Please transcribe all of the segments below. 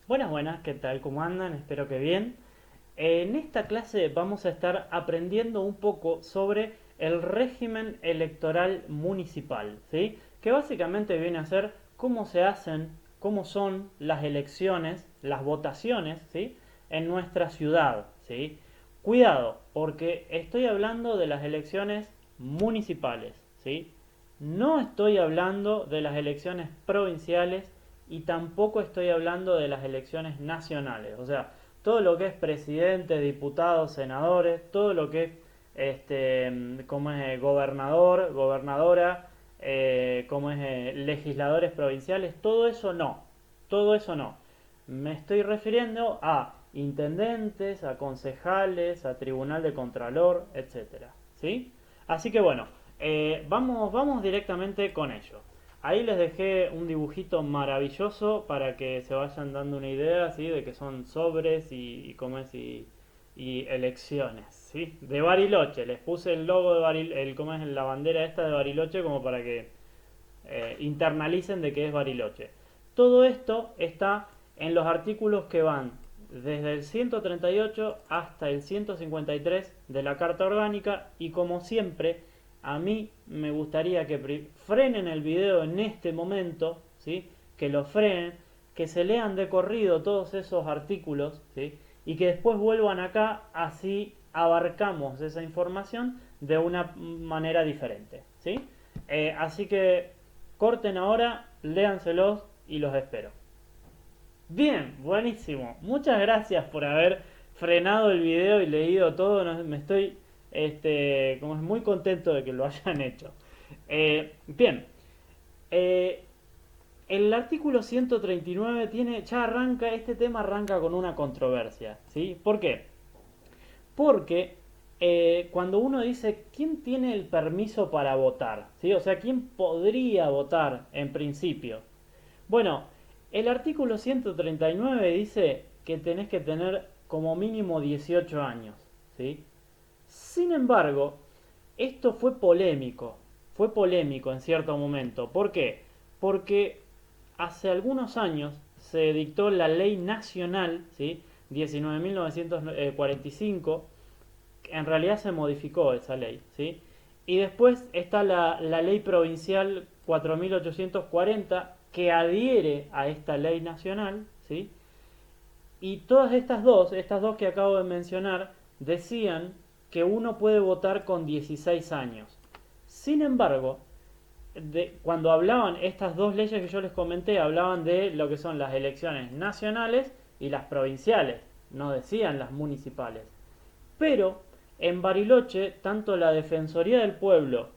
Buenas, buenas, ¿qué tal? ¿Cómo andan? Espero que bien. En esta clase vamos a estar aprendiendo un poco sobre el régimen electoral municipal, ¿sí? Que básicamente viene a ser cómo se hacen, cómo son las elecciones, las votaciones, ¿sí? En nuestra ciudad, ¿sí? Cuidado, porque estoy hablando de las elecciones municipales, ¿sí? No estoy hablando de las elecciones provinciales y tampoco estoy hablando de las elecciones nacionales. O sea, todo lo que es presidente, diputados, senadores, todo lo que es como es gobernador, gobernadora, como es legisladores provinciales, todo eso no. Me estoy refiriendo a intendentes, a concejales, a tribunal de contralor, etcétera, ¿sí? Así que bueno, vamos directamente con ello. Ahí les dejé un dibujito maravilloso para que se vayan dando una idea, ¿sí? De que son sobres y cómo es y elecciones, ¿sí? De Bariloche. Les puse el logo de Bariloche, cómo es la bandera esta de Bariloche como para que internalicen de que es Bariloche. Todo esto está en los artículos que van desde el 138 hasta el 153 de la Carta Orgánica y como siempre a mí me gustaría que frenen el video en este momento, ¿sí? Que lo frenen, que se lean de corrido todos esos artículos, ¿sí? Y que después vuelvan acá, así abarcamos esa información de una manera diferente, ¿sí? Así que corten ahora, léanselos y los espero. Bien, buenísimo. Muchas gracias por haber frenado el video y leído todo. Me estoy, como es muy contento de que lo hayan hecho. Bien, eh, el artículo 139 tiene, ya arranca, este tema arranca con una controversia, ¿sí? ¿Por qué? Porque cuando uno dice quién tiene el permiso para votar, ¿sí? O sea, quién podría votar en principio. Bueno, el artículo 139 dice que tenés que tener como mínimo 18 años, ¿sí? Sin embargo, esto fue polémico en cierto momento. ¿Por qué? Porque hace algunos años se dictó la ley nacional, ¿sí? 19.945, en realidad se modificó esa ley, ¿sí? Y después está la ley provincial 4.840 que adhiere a esta ley nacional, ¿sí? Y todas estas dos que acabo de mencionar, decían que uno puede votar con 16 años. Sin embargo, cuando hablaban estas dos leyes que yo les comenté, hablaban de lo que son las elecciones nacionales y las provinciales, no decían las municipales. Pero en Bariloche, tanto la Defensoría del Pueblo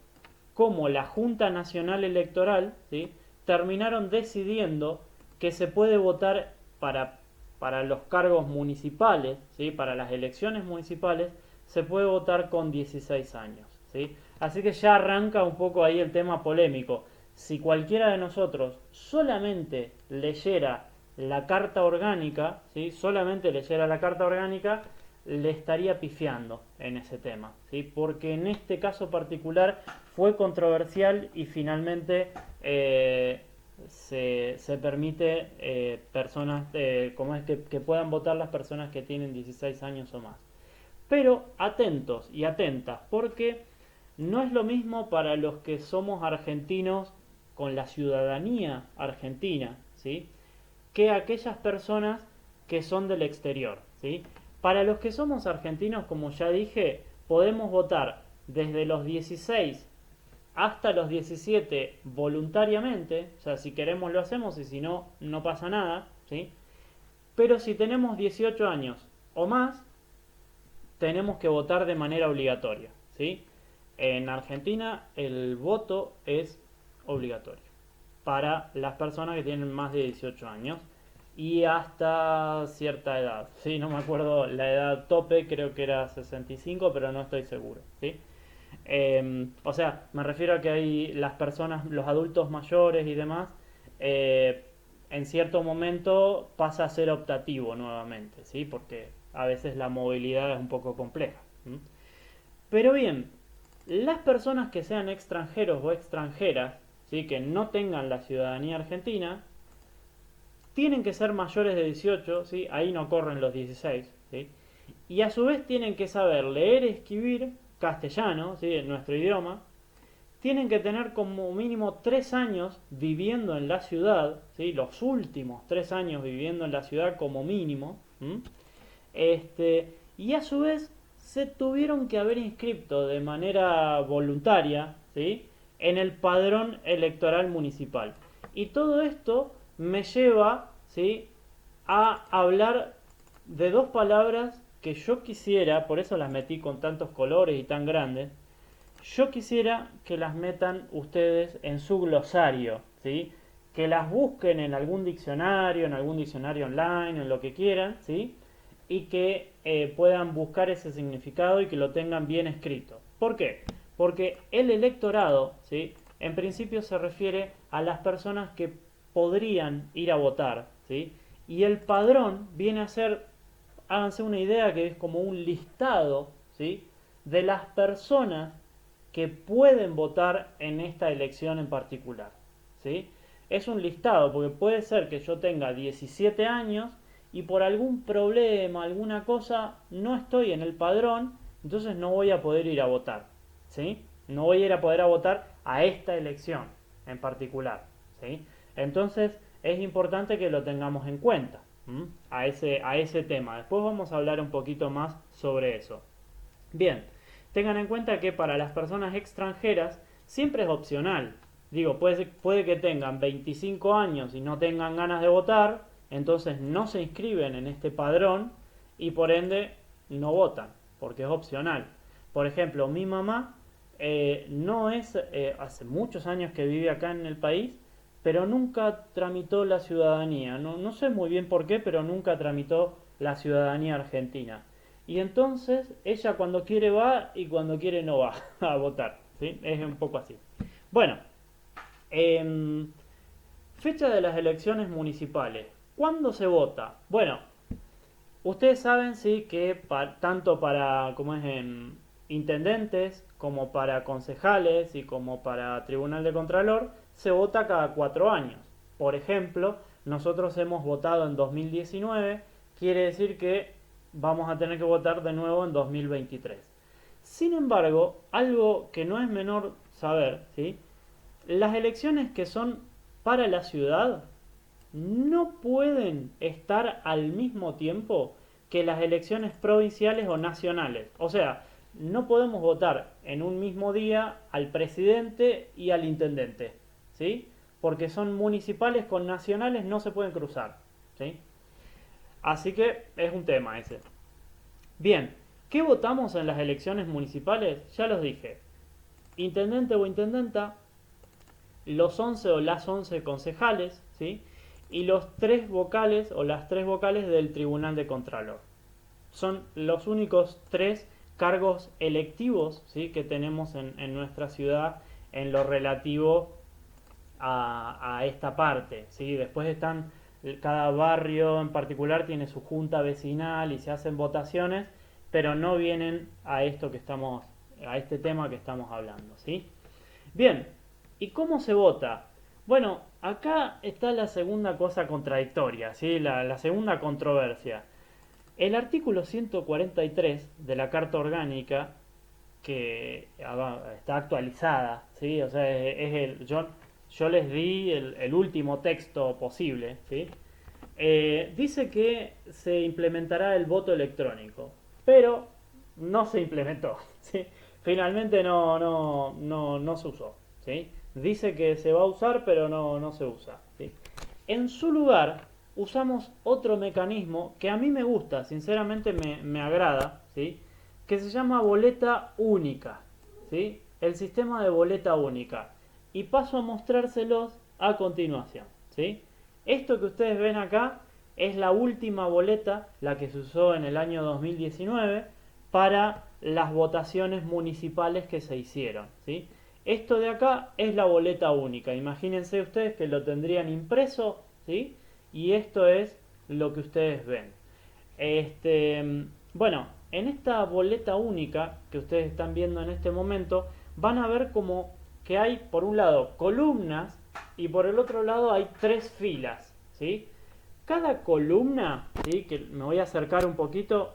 como la Junta Nacional Electoral, ¿sí? Terminaron decidiendo que se puede votar para, para los cargos municipales, ¿sí? Para las elecciones municipales, se puede votar con 16 años, ¿sí? Así que ya arranca un poco ahí el tema polémico. Si cualquiera de nosotros solamente leyera la carta orgánica, ¿sí? Solamente leyera la carta orgánica, le estaría pifiando en ese tema, ¿sí? Porque en este caso particular fue controversial y finalmente se permite personas, como es que puedan votar las personas que tienen 16 años o más. Pero atentos y atentas, porque no es lo mismo para los que somos argentinos con la ciudadanía argentina, ¿sí? Que aquellas personas que son del exterior, ¿sí? Para los que somos argentinos, como ya dije, podemos votar desde los 16 hasta los 17 voluntariamente, o sea, si queremos lo hacemos y si no, no pasa nada, ¿sí? Pero si tenemos 18 años o más, tenemos que votar de manera obligatoria, ¿sí? En Argentina el voto es obligatorio para las personas que tienen más de 18 años y hasta cierta edad, ¿sí? No me acuerdo la edad tope, creo que era 65, pero no estoy seguro, ¿sí? O sea, me refiero a que hay las personas, los adultos mayores y demás, eh, en cierto momento pasa a ser optativo nuevamente, ¿sí? Porque a veces la movilidad es un poco compleja. ¿Mm? Pero bien, las personas que sean extranjeros o extranjeras, ¿sí? Que no tengan la ciudadanía argentina, tienen que ser mayores de 18, ¿sí? Ahí no corren los 16, ¿sí? Y a su vez tienen que saber leer y escribir castellano, ¿sí? En nuestro idioma. Tienen que tener como mínimo 3 años viviendo en la ciudad, ¿sí? Los últimos 3 años viviendo en la ciudad como mínimo. Y a su vez se tuvieron que haber inscrito de manera voluntaria, ¿sí? En el padrón electoral municipal. Y todo esto me lleva, ¿sí? A hablar de dos palabras que yo quisiera, por eso las metí con tantos colores y tan grandes, yo quisiera que las metan ustedes en su glosario, ¿sí? Que las busquen en algún diccionario online, en lo que quieran, ¿sí? Y que puedan buscar ese significado y que lo tengan bien escrito. ¿Por qué? Porque el electorado, ¿sí? En principio se refiere a las personas que podrían ir a votar, ¿sí? Y el padrón viene a ser, háganse una idea, que es como un listado, ¿sí? De las personas que pueden votar en esta elección en particular, ¿sí? Es un listado, porque puede ser que yo tenga 17 años y por algún problema, alguna cosa, no estoy en el padrón, entonces no voy a poder ir a votar, ¿sí? No voy a ir a poder a votar a esta elección en particular, ¿sí? Entonces es importante que lo tengamos en cuenta, a ese tema. Después vamos a hablar un poquito más sobre eso. Bien, tengan en cuenta que para las personas extranjeras siempre es opcional. Digo, puede que tengan 25 años y no tengan ganas de votar, entonces no se inscriben en este padrón y por ende no votan, porque es opcional. Por ejemplo, mi mamá no es, hace muchos años que vive acá en el país, pero nunca tramitó la ciudadanía. No sé muy bien por qué, pero nunca tramitó la ciudadanía argentina. Y entonces ella cuando quiere va y cuando quiere no va a votar, ¿sí? Es un poco así. Bueno, fecha de las elecciones municipales. ¿Cuándo se vota? Bueno, ustedes saben, sí, que tanto para como es intendentes, como para concejales y como para tribunal de contralor, se vota cada 4 años. Por ejemplo, nosotros hemos votado en 2019, quiere decir que vamos a tener que votar de nuevo en 2023. Sin embargo, algo que no es menor saber, ¿sí? Las elecciones que son para la ciudad no pueden estar al mismo tiempo que las elecciones provinciales o nacionales. O sea, no podemos votar en un mismo día al presidente y al intendente, ¿sí? Porque son municipales con nacionales, no se pueden cruzar, ¿sí? Así que es un tema ese. Bien, ¿qué votamos en las elecciones municipales? Ya los dije. Intendente o intendenta, los 11 o las 11 concejales, ¿sí? Y los 3 vocales o las 3 vocales del Tribunal de Contralor. Son los únicos 3 cargos electivos, ¿sí? Que tenemos en nuestra ciudad en lo relativo a esta parte, ¿sí? Después están, cada barrio en particular tiene su junta vecinal y se hacen votaciones, pero no vienen a esto que estamos, a este tema que estamos hablando, ¿sí? Bien, ¿y cómo se vota? Bueno, acá está la segunda cosa contradictoria, ¿sí? La segunda controversia. El artículo 143 de la Carta Orgánica, que está actualizada, ¿sí? O sea, yo les di el último texto posible, ¿sí? Dice que se implementará el voto electrónico, pero no se implementó, ¿sí? Finalmente no se usó, ¿sí? Dice que se va a usar, pero no se usa, ¿sí? En su lugar, usamos otro mecanismo que a mí me gusta, sinceramente me agrada, ¿sí? Que se llama boleta única, ¿sí? El sistema de boleta única. Y paso a mostrárselos a continuación, ¿sí? Esto que ustedes ven acá es la última boleta, la que se usó en el año 2019 para las votaciones municipales que se hicieron, ¿sí? Esto de acá es la boleta única. Imagínense ustedes que lo tendrían impreso, ¿sí? Y esto es lo que ustedes ven. Bueno, en esta boleta única que ustedes están viendo en este momento, van a ver como que hay por un lado columnas y por el otro lado hay 3 filas, ¿sí? cada columna, ¿sí? Que me voy a acercar un poquito.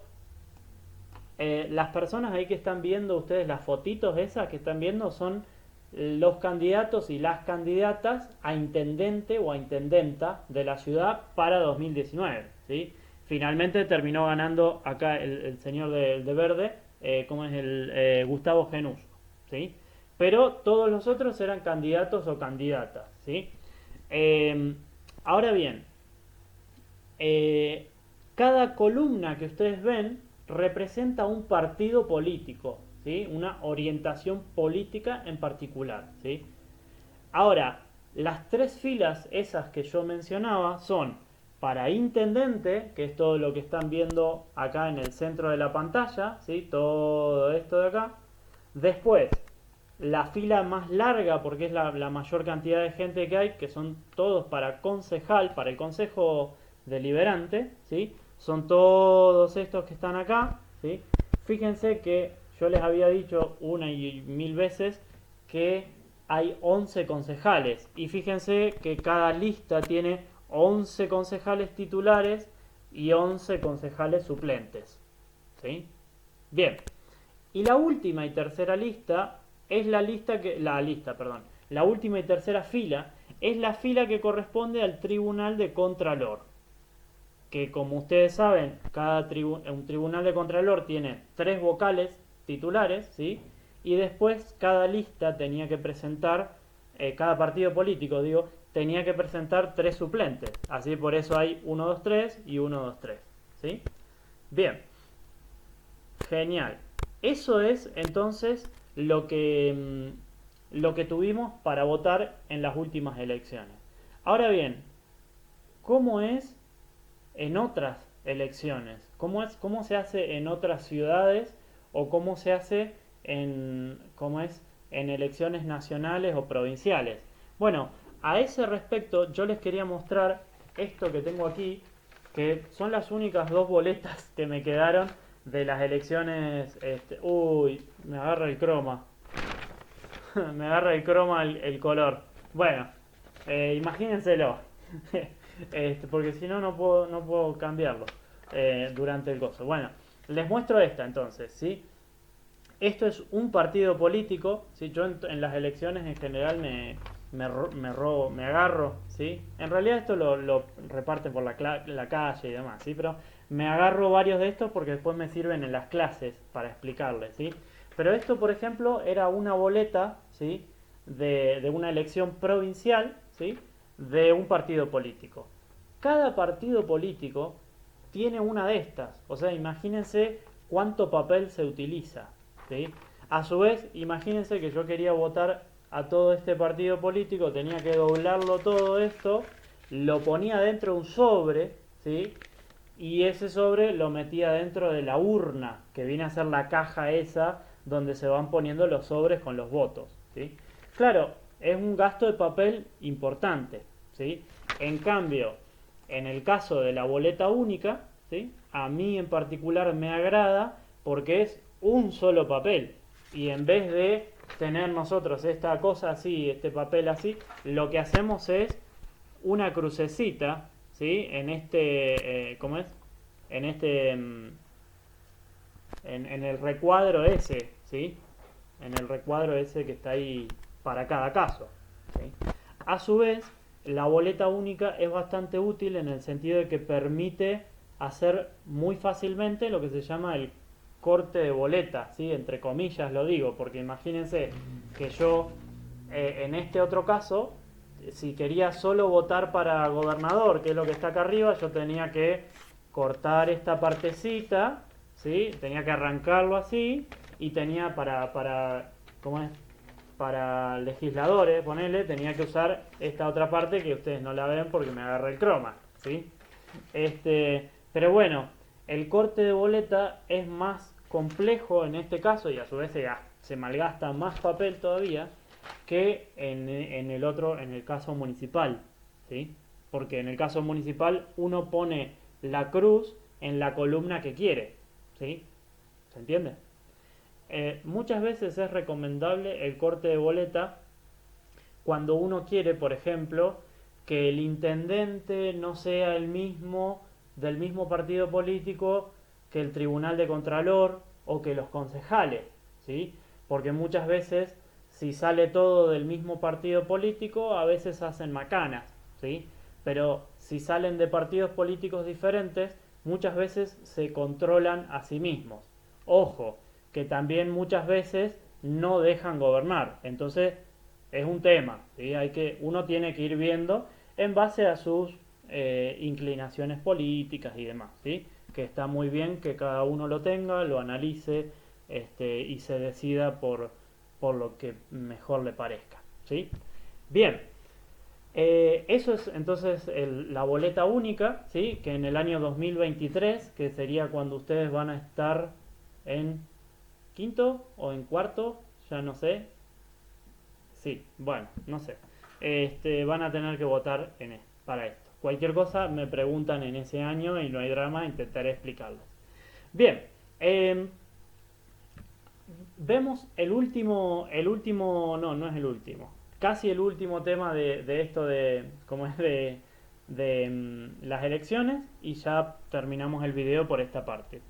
Las personas ahí que están viendo ustedes, las fotitos esas que están viendo, son los candidatos y las candidatas a intendente o a intendenta de la ciudad para 2019, ¿sí? Finalmente terminó ganando acá el señor de verde, como es el Gustavo Genús, ¿sí? Pero todos los otros eran candidatos o candidatas, ¿sí? Eh, Ahora bien, eh, cada columna que ustedes ven representa un partido político, ¿sí? Una orientación política en particular, ¿sí? Ahora, las tres filas esas que yo mencionaba son para intendente, que es todo lo que están viendo acá en el centro de la pantalla, ¿sí? Todo esto de acá. Después, la fila más larga, porque es la mayor cantidad de gente que hay, que son todos para concejal, para el consejo deliberante, ¿sí? Son todos estos que están acá, ¿sí? Fíjense que yo les había dicho una y mil veces que hay 11 concejales, y fíjense que cada lista tiene 11 concejales titulares y 11 concejales suplentes, ¿sí? Bien. Y la última y tercera lista es la última y tercera fila es la fila que corresponde al Tribunal de Contralor. Que como ustedes saben, un Tribunal de Contralor tiene tres vocales titulares, ¿sí? Y después cada lista tenía que presentar, cada partido político, digo, tenía que presentar tres suplentes. Así por eso hay 1, 2, 3 y 1, 2, 3, ¿sí? Bien. Genial. Eso es entonces lo que tuvimos para votar en las últimas elecciones. Ahora bien, ¿cómo es en otras elecciones? ¿Cómo se hace en otras ciudades o cómo se hace en elecciones nacionales o provinciales? Bueno, a ese respecto yo les quería mostrar esto que tengo aquí, que son las únicas dos boletas que me quedaron de las elecciones. Uy, me agarra el croma. Me agarra el croma el color. Bueno, imagínenselo. Porque si no, no puedo cambiarlo durante el gozo. Bueno, les muestro esta entonces, ¿sí? Esto es un partido político, ¿sí? Yo en las elecciones en general me agarro, ¿sí? En realidad esto lo reparten por la calle y demás, ¿sí? Pero me agarro varios de estos porque después me sirven en las clases para explicarles, ¿sí? Pero esto, por ejemplo, era una boleta, ¿sí? De una elección provincial, ¿sí? De un partido político. Cada partido político tiene una de estas, o sea, imagínense cuánto papel se utiliza, ¿sí? A su vez, imagínense que yo quería votar a todo este partido político, tenía que doblarlo todo esto, lo ponía dentro de un sobre, ¿sí? Y ese sobre lo metía dentro de la urna, que viene a ser la caja esa donde se van poniendo los sobres con los votos, ¿sí? Claro, es un gasto de papel importante, ¿sí? En cambio, en el caso de la boleta única, ¿sí? A mí en particular me agrada porque es un solo papel. Y en vez de tener nosotros esta cosa así, este papel así, lo que hacemos es una crucecita, ¿sí? En ¿cómo es? En en el recuadro ese, ¿sí? En el recuadro ese que está ahí para cada caso, ¿sí? A su vez, la boleta única es bastante útil en el sentido de que permite hacer muy fácilmente lo que se llama el corte de boleta, ¿sí? Entre comillas lo digo, porque imagínense que yo en este otro caso, si quería solo votar para gobernador, que es lo que está acá arriba, yo tenía que cortar esta partecita, ¿sí? Tenía que arrancarlo así y tenía ¿cómo es? Para legisladores, ponele, tenía que usar esta otra parte que ustedes no la ven porque me agarra el croma, ¿sí? Pero bueno, el corte de boleta es más complejo en este caso y a su vez se malgasta más papel todavía que en el otro, en el caso municipal, ¿sí? Porque en el caso municipal uno pone la cruz en la columna que quiere, ¿sí? ¿Se entiende? Muchas veces es recomendable el corte de boleta cuando uno quiere, por ejemplo, que el intendente no sea el mismo del mismo partido político que el tribunal de contralor o que los concejales, ¿sí? Porque muchas veces si sale todo del mismo partido político, a veces hacen macanas, ¿sí? Pero si salen de partidos políticos diferentes, muchas veces se controlan a sí mismos. Ojo, que también muchas veces no dejan gobernar. Entonces, es un tema, ¿sí? Uno tiene que ir viendo en base a sus inclinaciones políticas y demás, ¿sí? Que está muy bien que cada uno lo tenga, lo analice y se decida por lo que mejor le parezca, ¿sí? Bien, eso es entonces la boleta única, ¿sí? Que en el año 2023, que sería cuando ustedes van a estar en quinto o en cuarto, ya no sé. Sí, bueno, no sé. Van a tener que votar para esto. Cualquier cosa me preguntan en ese año y no hay drama, intentaré explicarles. Bien, eh, vemos no es el último, casi el último tema de esto como es las elecciones y ya terminamos el video por esta parte.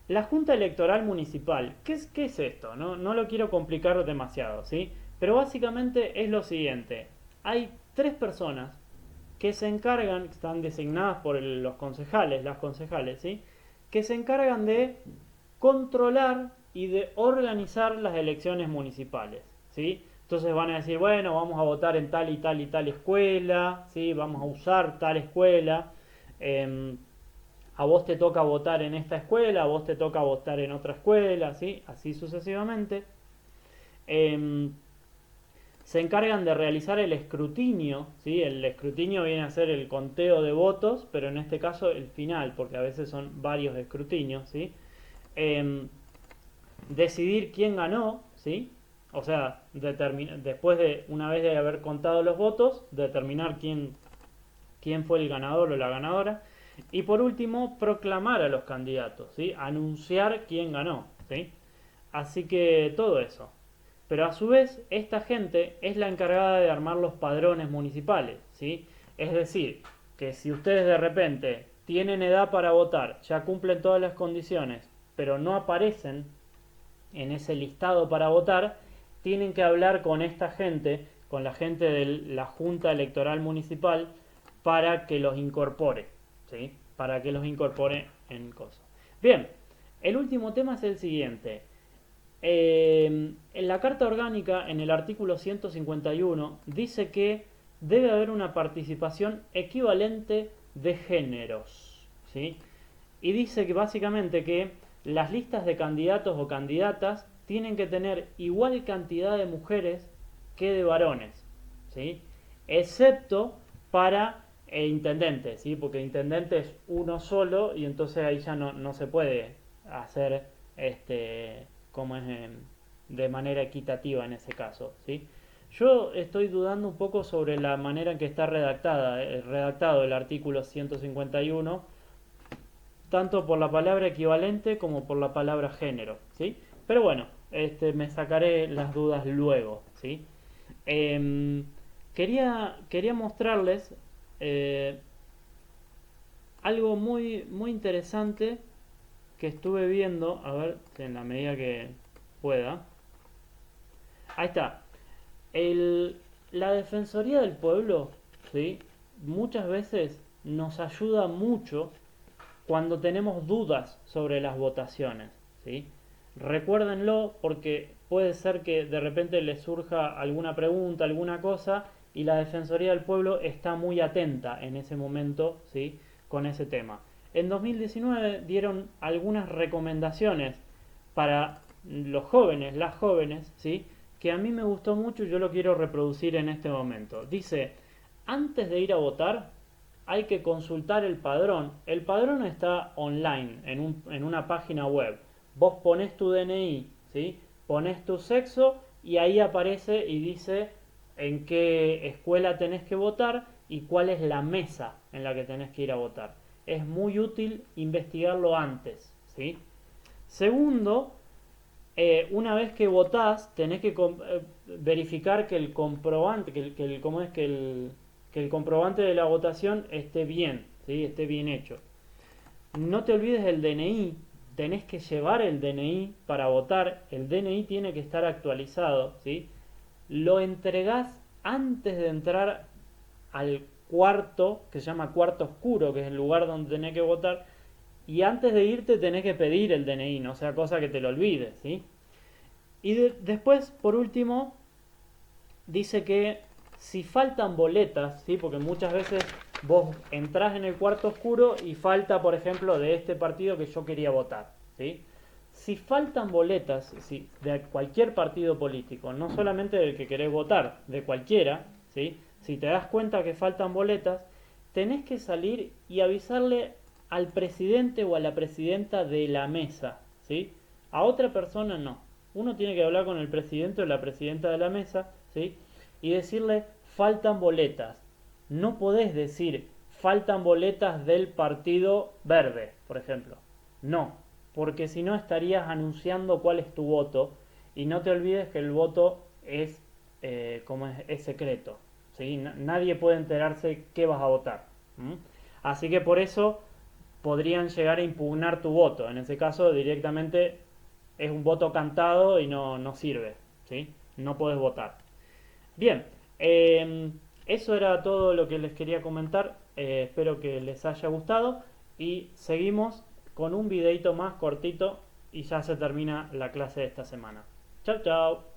La Junta Electoral Municipal, qué es esto? No lo quiero complicar demasiado, ¿sí? Pero básicamente es lo siguiente. Hay tres personas que se encargan, están designadas por los concejales, las concejales, ¿sí? Que se encargan de controlar y de organizar las elecciones municipales, ¿sí? Entonces van a decir, bueno, vamos a votar en tal y tal y tal escuela, ¿sí? Vamos a usar tal escuela. A vos te toca votar en esta escuela, a vos te toca votar en otra escuela, ¿sí? Así sucesivamente. Eh, Se encargan de realizar el escrutinio, ¿sí? El escrutinio viene a ser el conteo de votos, pero en este caso el final, porque a veces son varios escrutinios, ¿sí? Decidir quién ganó, ¿sí? O sea, después una vez de haber contado los votos, determinar quién fue el ganador o la ganadora. Y por último, proclamar a los candidatos, ¿sí? Anunciar quién ganó, ¿sí? Así que todo eso. Pero a su vez, esta gente es la encargada de armar los padrones municipales, ¿sí? Es decir, que si ustedes de repente tienen edad para votar, ya cumplen todas las condiciones, pero no aparecen en ese listado para votar, tienen que hablar con esta gente, con la gente de la Junta Electoral Municipal, para que los incorpore, ¿sí? Para que los incorpore en cosas. Bien, el último tema es el siguiente. En la Carta Orgánica, en el artículo 151, dice que debe haber una participación equivalente de géneros, ¿sí? Y dice que básicamente que las listas de candidatos o candidatas tienen que tener igual cantidad de mujeres que de varones, ¿sí? Excepto para intendente, ¿sí? Porque intendente es uno solo y entonces ahí ya no se puede hacer como es de manera equitativa en ese caso, ¿sí? Yo estoy dudando un poco sobre la manera en que está redactado el artículo 151, tanto por la palabra equivalente como por la palabra género, ¿sí? Pero bueno, me sacaré las dudas luego, ¿sí? Quería mostrarles eh, algo muy interesante que estuve viendo, a ver, en la medida que pueda. Ahí está. La Defensoría del Pueblo, ¿sí? Muchas veces nos ayuda mucho cuando tenemos dudas sobre las votaciones, ¿sí? Recuérdenlo porque puede ser que de repente les surja alguna pregunta, alguna cosa, y la Defensoría del Pueblo está muy atenta en ese momento, ¿sí? Con ese tema. En 2019 dieron algunas recomendaciones para los jóvenes, las jóvenes, ¿sí? Que a mí me gustó mucho y yo lo quiero reproducir en este momento. Dice, antes de ir a votar, hay que consultar el padrón. El padrón está online, en una página web. Vos pones tu DNI, ¿sí? Pones tu sexo y ahí aparece y dice en qué escuela tenés que votar y cuál es la mesa en la que tenés que ir a votar. Es muy útil investigarlo antes, ¿sí? Segundo, una vez que votás, tenés que verificar que el comprobante, ¿cómo es que que el comprobante de la votación esté bien, ¿sí? Esté bien hecho. No te olvides el DNI, tenés que llevar el DNI para votar, el DNI tiene que estar actualizado, ¿sí? Lo entregás antes de entrar al cuarto, que se llama cuarto oscuro, que es el lugar donde tenés que votar, y antes de irte tenés que pedir el DNI, no sea cosa que te lo olvides, ¿sí? Y después, por último, dice que si faltan boletas, ¿sí? Porque muchas veces vos entrás en el cuarto oscuro y falta, por ejemplo, de este partido que yo quería votar, ¿sí? Si faltan boletas, ¿sí? De cualquier partido político, no solamente del que querés votar, de cualquiera, ¿sí? Si te das cuenta que faltan boletas, tenés que salir y avisarle al presidente o a la presidenta de la mesa, ¿sí? A otra persona no. Uno tiene que hablar con el presidente o la presidenta de la mesa, ¿sí? Y decirle faltan boletas. No podés decir faltan boletas del partido verde, por ejemplo. No, porque si no estarías anunciando cuál es tu voto y no te olvides que el voto es, es secreto, ¿sí? Nadie puede enterarse qué vas a votar. ¿M? Así que por eso podrían llegar a impugnar tu voto. En ese caso directamente es un voto cantado y no sirve, ¿sí? No podés votar. Bien, eso era todo lo que les quería comentar. Espero que les haya gustado y seguimos con un videito más cortito y ya se termina la clase de esta semana. Chao, chao.